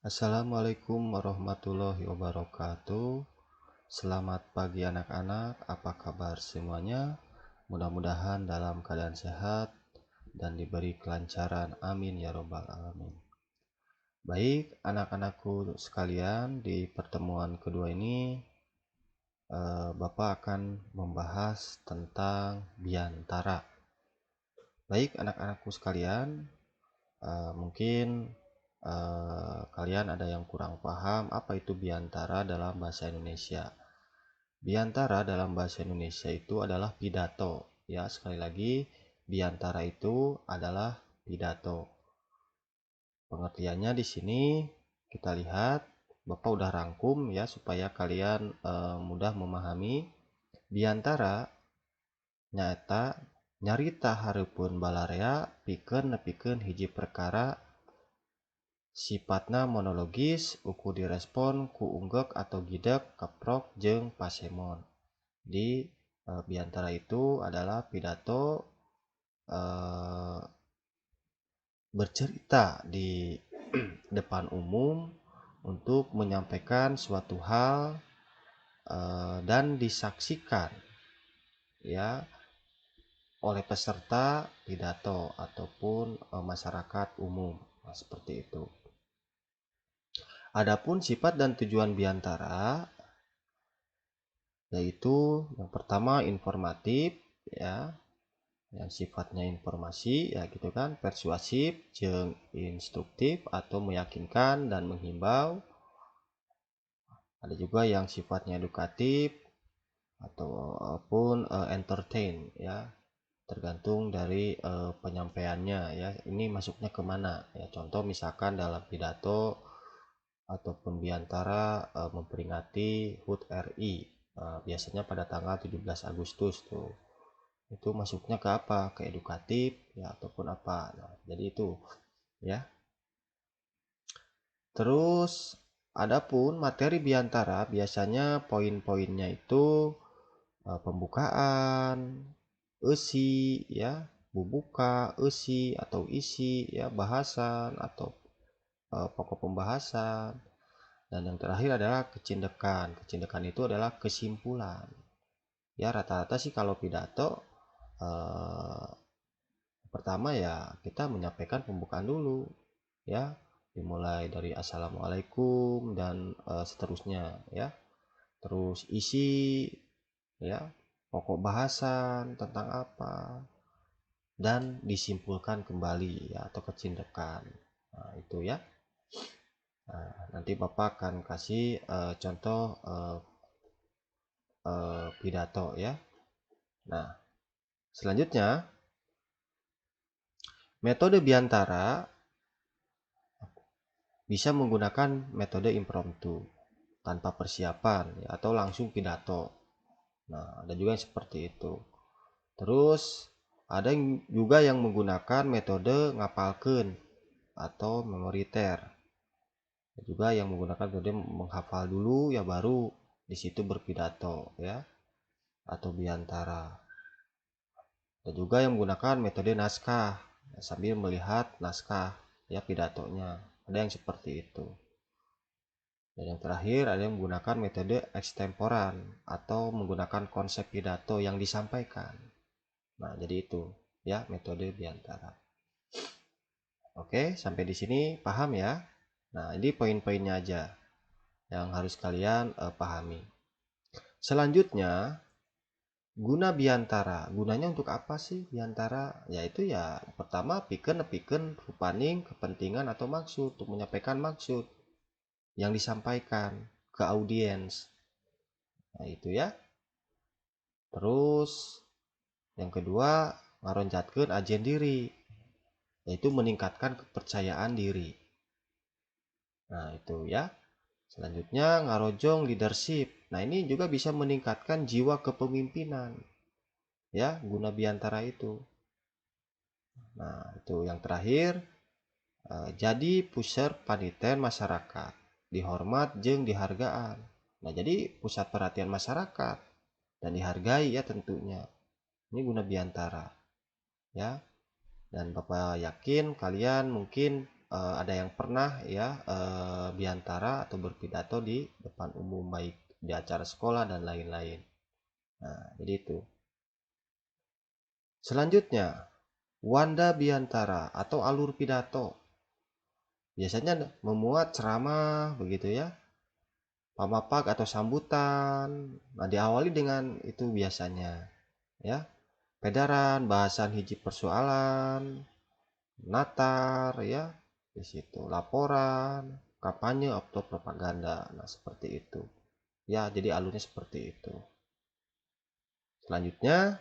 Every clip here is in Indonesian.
Assalamualaikum warahmatullahi wabarakatuh. Selamat pagi anak-anak, apa kabar semuanya? Mudah-mudahan dalam keadaan sehat dan diberi kelancaran. Amin ya robbal alamin. Baik, anak-anakku sekalian, di pertemuan kedua ini Bapak akan membahas tentang biantara. Baik, anak-anakku sekalian, mungkin kalian ada yang kurang paham apa itu biantara dalam bahasa Indonesia. Biantara dalam bahasa Indonesia itu adalah pidato. Ya, sekali lagi, biantara itu adalah pidato. Pengertiannya di sini kita lihat, Bapak udah rangkum ya supaya kalian mudah memahami. Biantara nyata nyarita hareupeun balarea pikeun nepikeun hiji perkara sifatna monologis uku direspon ku unggek atau gidek, keprok, jeung pasemon. Di biantara itu adalah pidato bercerita di depan umum untuk menyampaikan suatu hal dan disaksikan ya oleh peserta pidato ataupun masyarakat umum. Nah, seperti itu. Adapun sifat dan tujuan biantara yaitu yang pertama informatif ya, yang sifatnya informasi ya gitu kan, persuasif jeung instruktif atau meyakinkan dan menghimbau. Ada juga yang sifatnya edukatif ataupun entertain ya, tergantung dari penyampaiannya ya, ini masuknya kemana ya. Contoh misalkan dalam pidato ataupun biantara memperingati HUT RI biasanya pada tanggal 17 Agustus tuh, itu masuknya ke apa, ke edukatif ya ataupun apa. Nah, jadi itu ya. Terus adapun materi biantara biasanya poin-poinnya itu pembukaan, isi ya, bubuka, isi atau isi ya, bahasan atau pokok pembahasan. Dan yang terakhir adalah kecindekan. Kecindekan itu adalah kesimpulan. Ya, rata-rata sih kalau pidato pertama ya kita menyampaikan pembukaan dulu ya, dimulai dari assalamualaikum dan seterusnya ya. Terus isi ya, pokok bahasan tentang apa, dan disimpulkan kembali ya atau kecindekan. Nah, itu ya. Nah, nanti Bapak akan kasih contoh pidato ya. Nah, selanjutnya metode biantara bisa menggunakan metode impromptu tanpa persiapan ya, atau langsung pidato. Nah, ada juga yang seperti itu. Terus ada juga yang menggunakan metode ngapalkeun atau memoriter. Ada juga yang menggunakan metode menghafal dulu ya baru di situ berpidato ya atau biantara. Ada juga yang menggunakan metode naskah sambil melihat naskah ya pidatonya. Ada yang seperti itu. Dan yang terakhir ada yang menggunakan metode ekstemporan atau menggunakan konsep pidato yang disampaikan. Nah, jadi itu ya metode biantara. Oke, sampai di sini paham ya? Nah, ini poin-poinnya aja yang harus kalian pahami. Selanjutnya, guna biantara. Gunanya untuk apa sih biantara? Yaitu ya pertama pikeun rupaning kepentingan atau maksud, untuk menyampaikan maksud yang disampaikan ke audiens. Nah, itu ya. Terus yang kedua, ngaronjatkeun ajen diri, yaitu meningkatkan kepercayaan diri. Nah, itu ya. Selanjutnya, ngarojong leadership. Nah, ini juga bisa meningkatkan jiwa kepemimpinan. Ya, guna biantara itu. Nah, itu yang terakhir, jadi pusat panitian masyarakat, dihormat jeung dihargaan. Nah, jadi pusat perhatian masyarakat dan dihargai ya tentunya. Ini guna biantara. Ya. Dan Bapak yakin kalian mungkin ada yang pernah ya biantara atau berpidato di depan umum, baik di acara sekolah dan lain-lain. Nah, jadi itu. Selanjutnya, wanda biantara atau alur pidato. Biasanya memuat ceramah begitu ya, pamapak atau sambutan. Nah, diawali dengan itu biasanya ya. Pedaran, bahasan hiji persoalan, natar ya, di situ laporan, kampanye atau propaganda. Nah, seperti itu. Ya, jadi alurnya seperti itu. Selanjutnya,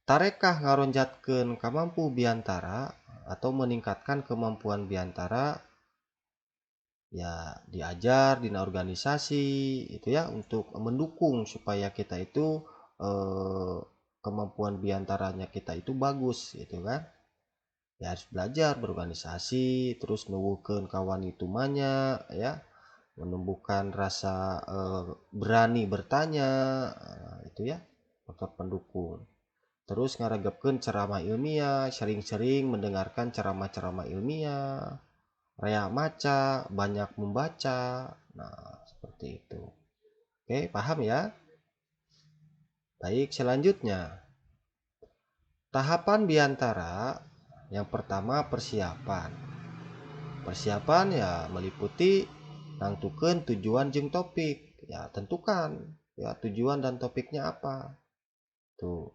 tarekah ngaronjatkeun kamampu biantara atau meningkatkan kemampuan biantara ya diajar di organisasi itu ya, untuk mendukung supaya kita itu eh, kemampuan biantaranya kita itu bagus gitu kan. Ya harus belajar berorganisasi, terus nuwukeun kawan itu banyak ya, menumbuhkan rasa berani bertanya, itu ya faktor pendukung. Terus ngaregepkeun ceramah ilmiah, sering-sering mendengarkan ceramah-ceramah ilmiah, raya maca, banyak membaca. Nah, seperti itu. Oke, paham ya? Baik, selanjutnya. Tahapan biantara yang pertama persiapan. Persiapan ya meliputi nangtukeun tujuan jeung topik. Ya, tentukan ya tujuan dan topiknya apa. Tuh.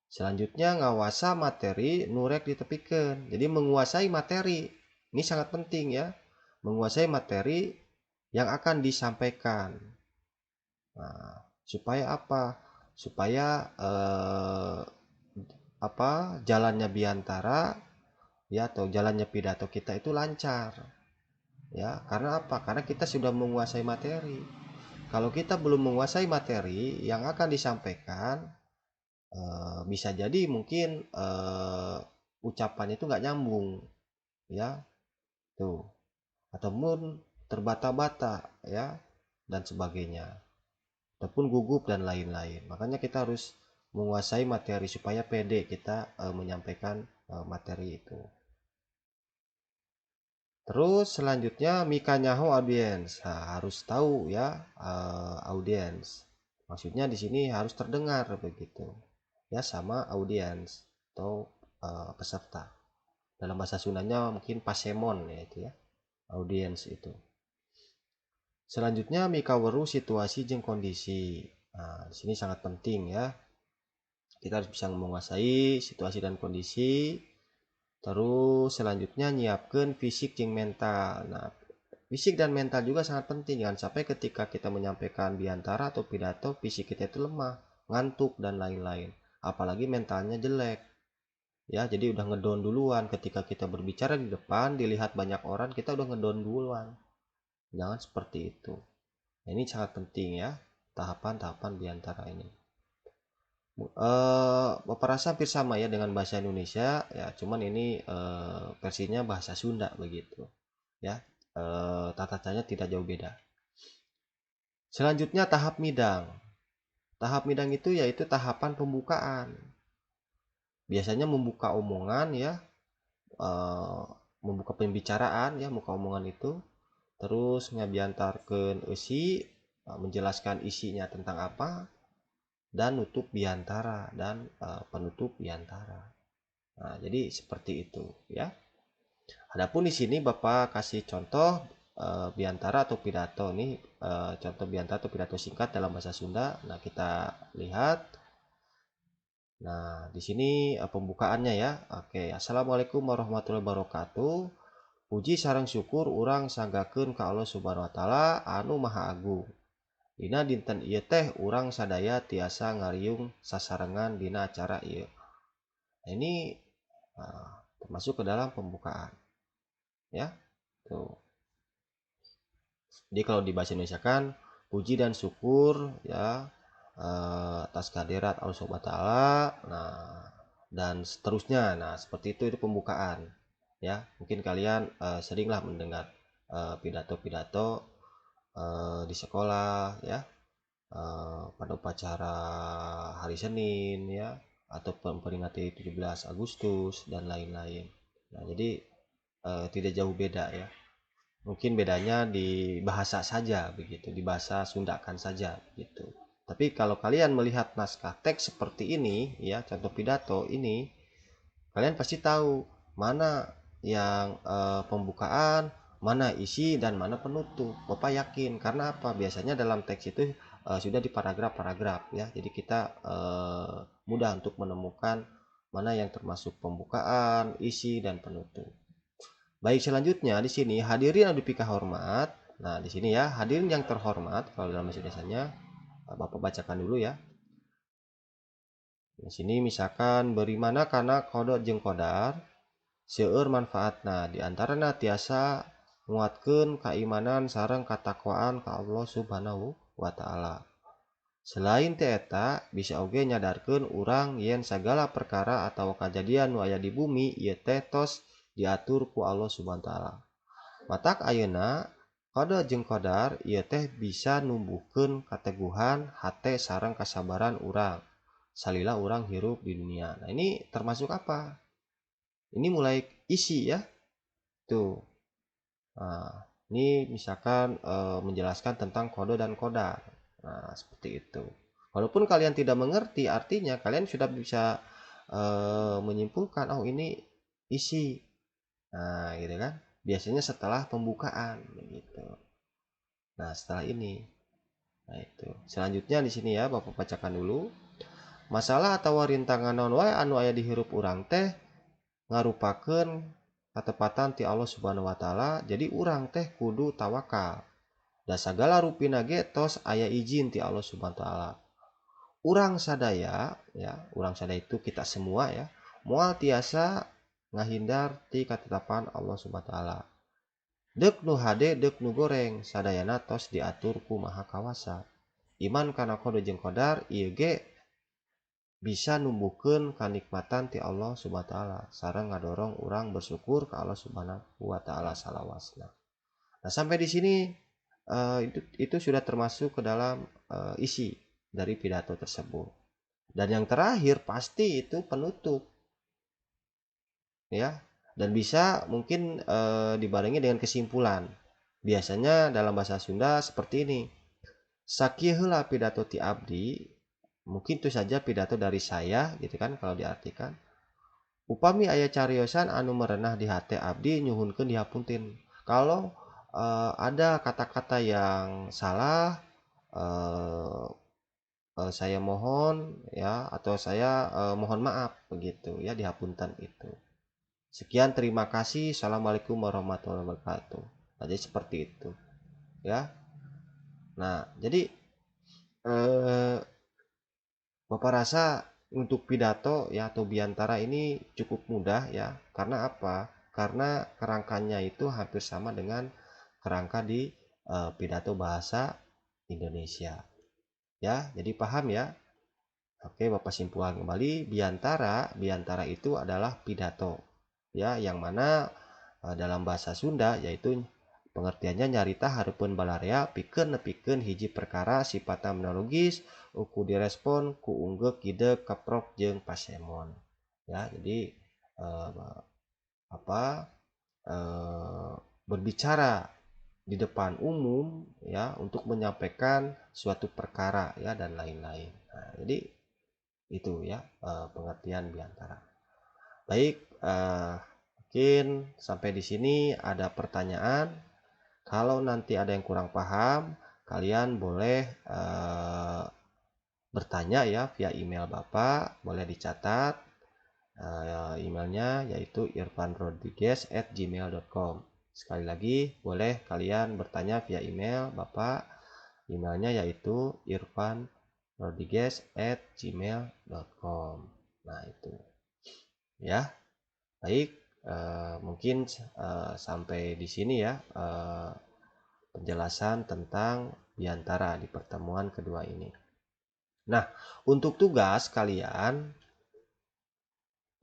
Selanjutnya ngawasa materi nurek ditepikeun. Jadi menguasai materi. Ini sangat penting ya. Menguasai materi yang akan disampaikan. Nah, supaya apa? Supaya jalannya biantara ya atau jalannya pidato kita itu lancar. Ya, karena apa? Karena kita sudah menguasai materi. Kalau kita belum menguasai materi yang akan disampaikan, bisa jadi mungkin ucapannya itu nggak nyambung, ya, tuh, ataupun terbata-bata, ya, dan sebagainya, ataupun gugup dan lain-lain. Makanya kita harus menguasai materi supaya pede kita menyampaikan materi itu. Terus selanjutnya mika nyaho audiens. Nah, harus tahu ya audiens. Maksudnya di sini harus terdengar begitu. Ya sama audiens atau peserta. Dalam bahasa Sundanya mungkin pasemon ya itu ya. Audiens itu. Selanjutnya mika weru situasi jeung kondisi. Nah, di sini sangat penting ya. Kita harus bisa menguasai situasi dan kondisi. Terus selanjutnya nyiapkan fisik jeung mental. Nah, fisik dan mental juga sangat penting. Jangan sampai ketika kita menyampaikan biantara atau pidato, fisik kita itu lemah, ngantuk, dan lain-lain. Apalagi mentalnya jelek. Ya, jadi udah ngedown duluan. Ketika kita berbicara di depan, dilihat banyak orang, kita udah ngedown duluan. Jangan seperti itu. Nah, ini sangat penting ya, tahapan-tahapan biantara ini. Bapak rasa hampir sama ya dengan bahasa Indonesia, ya cuman ini versinya bahasa Sunda begitu. Ya, tata caranya tidak jauh beda. Selanjutnya tahap midang. Tahap midang itu yaitu tahapan pembukaan. Biasanya membuka omongan ya, membuka pembicaraan ya, muka omongan itu. Terus ngabiantarkeun eusi, menjelaskan isinya tentang apa, dan nutup biantara dan penutup biantara. Nah, jadi seperti itu ya. Adapun di sini Bapak kasih contoh biantara atau pidato nih, contoh biantara atau pidato singkat dalam bahasa Sunda. Nah, kita lihat. Nah, di sini pembukaannya ya. Oke, Assalamualaikum warahmatullahi wabarakatuh. Puji sareng syukur urang sanggakeun ka Allah Subhanahu wa taala anu Maha Agung. Dina dinten ieu teh urang sadaya tiasa ngariung sasarengan dina acara ieu. Nah, ini termasuk ke dalam pembukaan. Ya. Tuh. Jadi kalau di bahasa Indonesia kan puji dan syukur ya atas kehadirat Allah Subhanahu wa taala. Nah, dan seterusnya. Nah, seperti itu pembukaan. Ya, mungkin kalian seringlah mendengar pidato-pidato di sekolah ya, pada upacara hari Senin ya, atau memperingati 17 Agustus dan lain-lain. Nah, jadi tidak jauh beda ya. Mungkin bedanya di bahasa saja begitu, di bahasa Sundakan saja gitu. Tapi kalau kalian melihat naskah teks seperti ini ya, contoh pidato ini, kalian pasti tahu mana yang pembukaan, mana isi dan mana penutup. Bapak yakin karena apa? Biasanya dalam teks itu sudah di paragraf-paragraf ya. Jadi kita mudah untuk menemukan mana yang termasuk pembukaan, isi dan penutup. Baik, selanjutnya di sini hadirin yang dipikah hormat. Nah, di sini ya, hadirin yang terhormat kalau dalam bahasa Indonesianya Bapak bacakan dulu ya. Di sini misalkan beri mana karena kodok jeung kodar seueur manfaatna di antarana tiasa nguatkeun keimanan sareng katakwaan ka Allah Subhanahu wa taala. Selain teh eta bisa oge nyadarkeun urang yen sagala perkara atau kejadian nu aya di bumi ieu teh tos diatur ku Allah Subhanahu wa taala. Matak ayeuna qada jeung qadar ieu teh bisa numbuhkeun kateguhan hate sareng kasabaran urang salila urang hirup di dunia. Nah, ini termasuk apa? Ini mulai isi ya. Tuh. Nah, ini misalkan menjelaskan tentang kode dan kodar. Nah, seperti itu. Walaupun kalian tidak mengerti artinya, kalian sudah bisa menyimpulkan, oh ini isi. Nah, gitu kan. Biasanya setelah pembukaan begitu. Nah, setelah ini. Nah, itu. Selanjutnya di sini ya, Bapak bacakan dulu. Masalah atau rintangan non wae anu aya di hirup urang teh ngarupakeun katepatan ti Allah Subhanahu wa taala. Jadi urang teh kudu tawakal. Da sagala rupina ge tos aya izin ti Allah Subhanahu wa taala. Urang sadaya ya, urang sadaya itu kita semua ya, moal tiasa ngahindar ti katetapan Allah Subhanahu wa taala. Deuk nu hade deuk nu goreng sadayana tos diatur ku Maha Kawasa. Iman kana qada jeung qadar ieu ge bisa numbuhkeun kanikmatan ti Allah Subhanahu wa taala sareng ngadorong urang bersyukur ka Allah Subhanahu wa taala salawasna. Nah, sampai di sini itu sudah termasuk ke dalam isi dari pidato tersebut. Dan yang terakhir pasti itu penutup ya. Dan bisa mungkin dibarengi dengan kesimpulan. Biasanya dalam bahasa Sunda seperti ini. Sakieu heula pidato ti abdi, mungkin itu saja pidato dari saya gitu kan kalau diartikan. Upami aya cariosan anu merenah di hate abdi nyuhunkeun dihapunten. Kalau ada kata-kata yang salah, saya mohon ya, atau saya mohon maaf begitu ya, dihapunten itu. Sekian, terima kasih. Assalamualaikum warahmatullahi wabarakatuh. Nah, jadi seperti itu ya. Nah, jadi eh, Bapak rasa untuk pidato ya atau biantara ini cukup mudah ya. Karena apa? Karena kerangkanya itu hampir sama dengan kerangka di pidato bahasa Indonesia. Ya, jadi paham ya? Oke, Bapak simpulkan kembali, biantara itu adalah pidato. Ya, yang mana dalam bahasa Sunda yaitu pengertiannya nyarita hareupeun balarea pikeun nepikeun hiji perkara sifatna monologis uku direspon ku unggek kideuk keprok jeung pasemon. Ya, jadi eh, apa eh, berbicara di depan umum ya untuk menyampaikan suatu perkara ya dan lain-lain. Nah, jadi itu ya pengertian biantara. Baik, mungkin sampai di sini ada pertanyaan. Kalau nanti ada yang kurang paham, kalian boleh bertanya ya via email Bapak, boleh dicatat emailnya yaitu irfanrodriguez@gmail.com. Sekali lagi, boleh kalian bertanya via email Bapak, emailnya yaitu irfanrodriguez@gmail.com. Nah, itu ya. Baik, mungkin sampai di sini ya penjelasan tentang biantara di pertemuan kedua ini. Nah, untuk tugas kalian,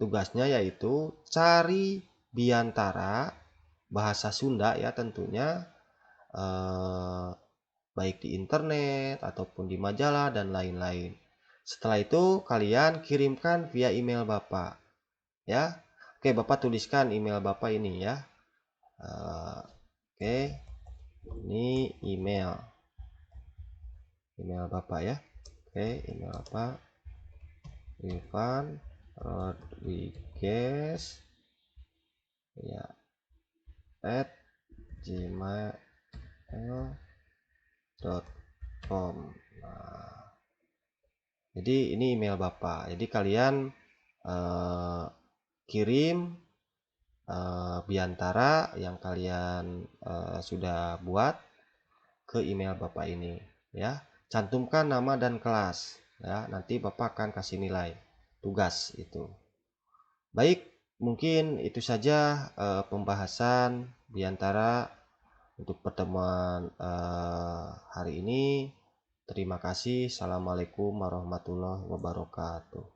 tugasnya yaitu cari biantara bahasa Sunda ya tentunya, baik di internet ataupun di majalah dan lain-lain. Setelah itu kalian kirimkan via email Bapak ya. Oke, Bapak tuliskan email Bapak ini ya. Oke, ini email Bapak ya. Oke, email Bapak Ivan Rodriguez ya at gmail.com. Nah, jadi ini email Bapak. Jadi kalian kirim biantara yang kalian sudah buat ke email Bapak ini ya. Cantumkan nama dan kelas ya. Nanti Bapak akan kasih nilai tugas itu. Baik, mungkin itu saja pembahasan biantara untuk pertemuan hari ini. Terima kasih. Assalamualaikum warahmatullahi wabarakatuh.